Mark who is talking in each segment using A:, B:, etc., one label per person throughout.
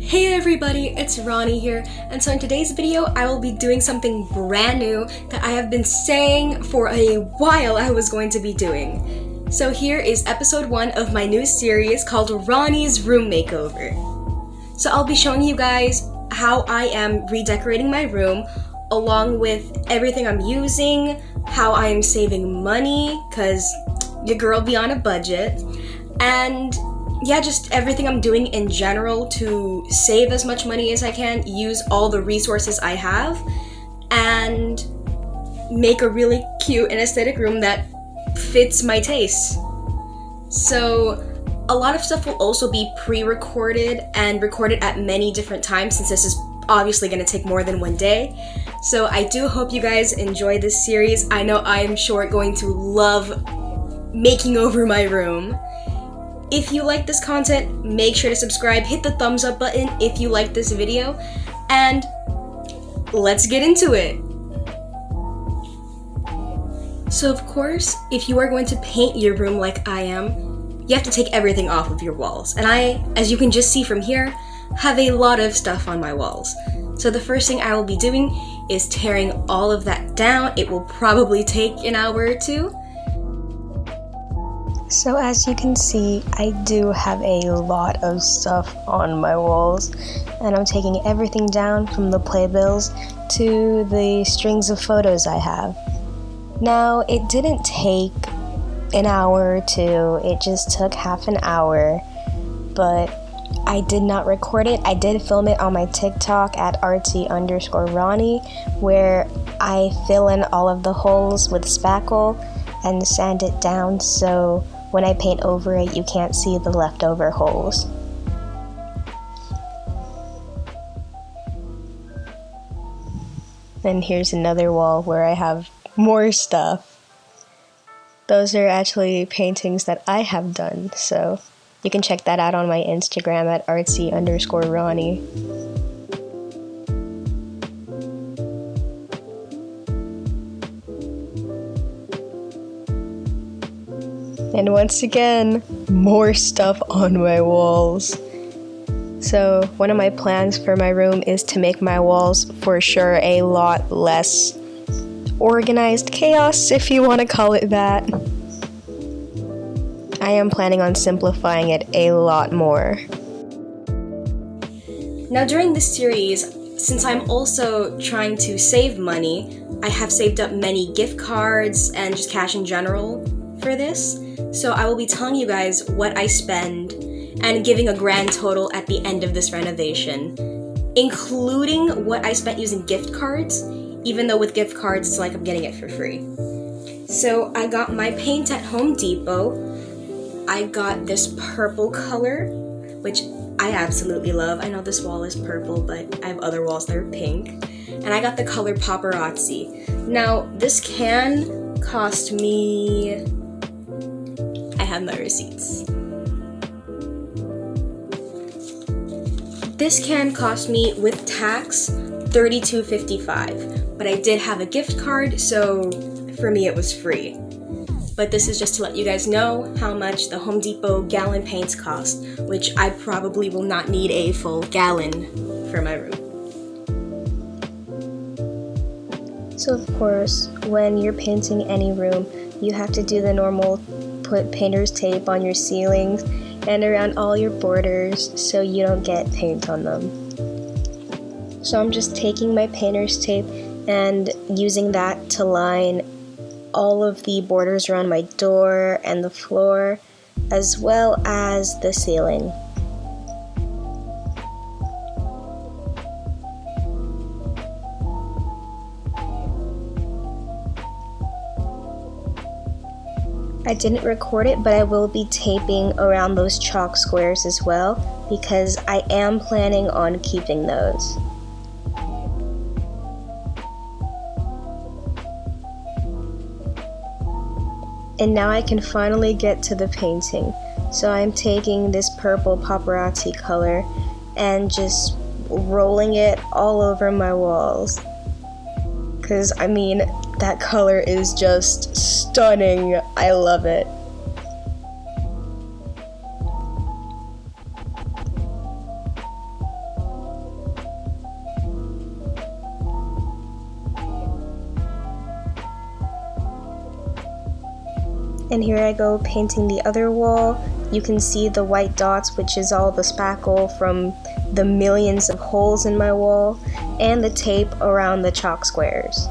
A: Hey everybody, it's Roni here, and so in today's video I will be doing something brand new that I have been saying for a while I was going to be doing. So here is episode 1 of my new series called Roni's Room Makeover. So I'll be showing you guys how I am redecorating my room, along with everything I'm using, how I am saving money, cause your girl be on a budget, and yeah, just everything I'm doing in general to save as much money as I can, use all the resources I have, and make a really cute and aesthetic room that fits my taste. So a lot of stuff will also be pre-recorded and recorded at many different times, since this is obviously going to take more than one day. So I do hope you guys enjoy this series. I know I am sure going to love making over my room. If you like this content, make sure to subscribe, hit the thumbs up button if you like this video, and let's get into it. So of course, if you are going to paint your room like I am, you have to take everything off of your walls. And I, as you can just see from here, have a lot of stuff on my walls. So the first thing I will be doing is tearing all of that down. It will probably take an hour or two.
B: So as you can see, I do have a lot of stuff on my walls, and I'm taking everything down from the playbills to the strings of photos I have. Now, it didn't take an hour or two, it just took half an hour, but I did not record it. I did film it on my TikTok at Artsy_Roni, where I fill in all of the holes with spackle and sand it down, so when I paint over it, you can't see the leftover holes. And here's another wall where I have more stuff. Those are actually paintings that I have done, so you can check that out on my Instagram at Artsy_Roni. And once again, more stuff on my walls. So one of my plans for my room is to make my walls for sure a lot less organized chaos, if you want to call it that. I am planning on simplifying it a lot more.
A: Now during this series, since I'm also trying to save money, I have saved up many gift cards and just cash in general for this. So I will be telling you guys what I spend and giving a grand total at the end of this renovation, including what I spent using gift cards, even though with gift cards it's like I'm getting it for free. So I got my paint at Home Depot. I got this purple color, which I absolutely love. I know this wall is purple, but I have other walls that are pink. And I got the color Paparazzi. Now, this can cost me... I have my receipts. This can cost me, with tax, $32.55, but I did have a gift card, so for me it was free. But this is just to let you guys know how much the Home Depot gallon paints cost, which I probably will not need a full gallon for my room.
B: So of course, when you're painting any room, you have to do the normal put painter's tape on your ceilings and around all your borders so you don't get paint on them. So I'm just taking my painter's tape and using that to line all of the borders around my door and the floor, as well as the ceiling. I didn't record it, but I will be taping around those chalk squares as well, because I am planning on keeping those. And now I can finally get to the painting. So I'm taking this purple paparazzi color and just rolling it all over my walls. Because, I mean, that color is just stunning. I love it. And here I go painting the other wall. You can see the white dots, which is all the spackle from the millions of holes in my wall, and the tape around the chalk squares.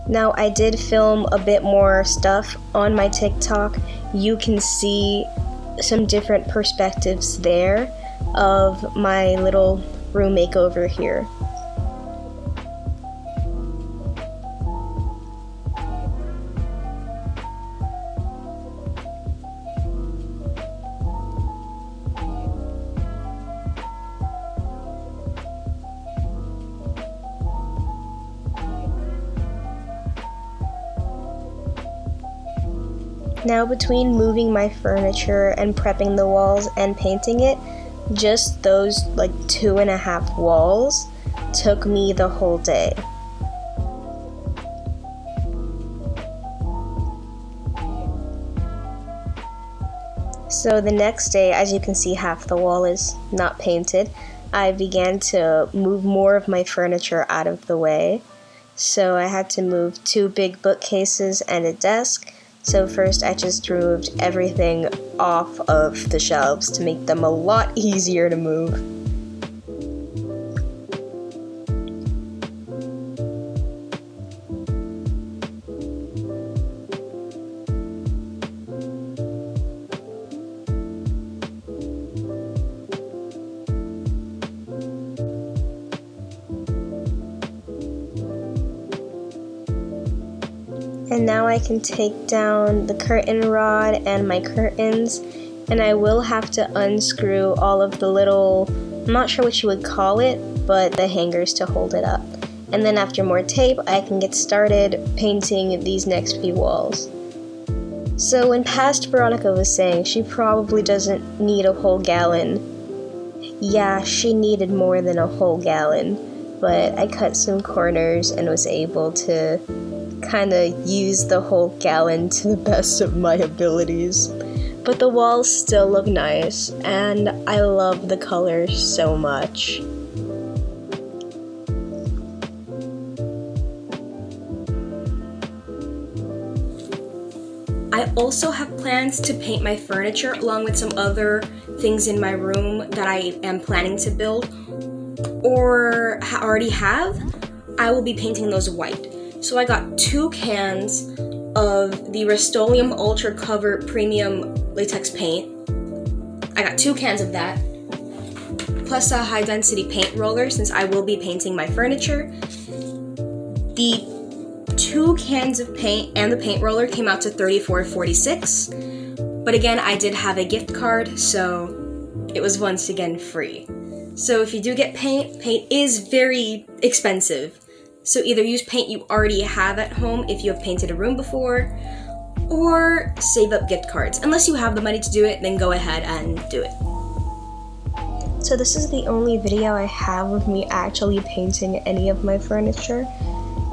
B: Now, I did film a bit more stuff on my TikTok. You can see some different perspectives there of my little room makeover here. Now, between moving my furniture and prepping the walls and painting it, just those like 2.5 walls took me the whole day. So the next day, as you can see, half the wall is not painted. I began to move more of my furniture out of the way. So I had to move 2 big bookcases and a desk. So first I just removed everything off of the shelves to make them a lot easier to move. And now I can take down the curtain rod and my curtains, and I will have to unscrew all of the little, I'm not sure what you would call it, but the hangers to hold it up. And then after more tape, I can get started painting these next few walls. So when past Veronica was saying she probably doesn't need a whole gallon, yeah, she needed more than a whole gallon, but I cut some corners and was able to kind of use the whole gallon to the best of my abilities. But the walls still look nice, and I love the colors so much.
A: I also have plans to paint my furniture along with some other things in my room that I am planning to build or already have. I will be painting those white. So I got 2 cans of the Rust-Oleum Ultra Cover Premium Latex Paint. I got 2 cans of that, plus a high density paint roller since I will be painting my furniture. The 2 cans of paint and the paint roller came out to $34.46, but again, I did have a gift card, so it was once again free. So if you do get paint, paint is very expensive. So either use paint you already have at home if you have painted a room before, or save up gift cards. Unless you have the money to do it, then go ahead and do it.
B: So this is the only video I have of me actually painting any of my furniture.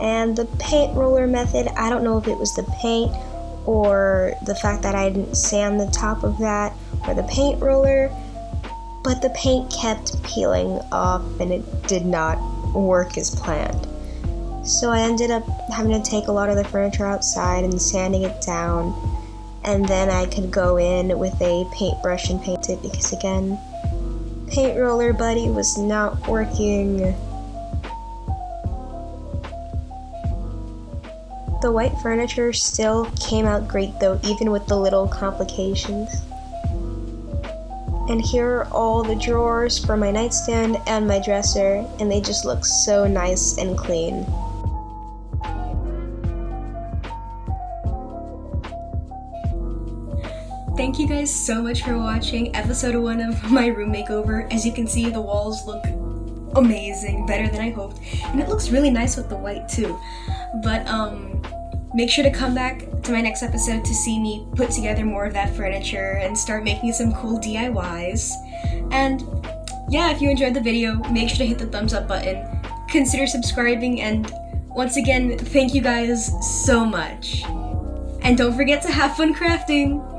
B: And the paint roller method, I don't know if it was the paint or the fact that I didn't sand the top of that or the paint roller, but the paint kept peeling off and it did not work as planned. So I ended up having to take a lot of the furniture outside and sanding it down, and then I could go in with a paintbrush and paint it because again, paint roller buddy was not working. The white furniture still came out great though, even with the little complications. And here are all the drawers for my nightstand and my dresser, and they just look so nice and clean.
A: Thank you guys so much for watching episode 1 of my room makeover. As you can see, the walls look amazing, better than I hoped, and it looks really nice with the white too. But make sure to come back to my next episode to see me put together more of that furniture and start making some cool DIYs. And yeah, if you enjoyed the video, make sure to hit the thumbs up button, consider subscribing, and once again, thank you guys so much. And don't forget to have fun crafting!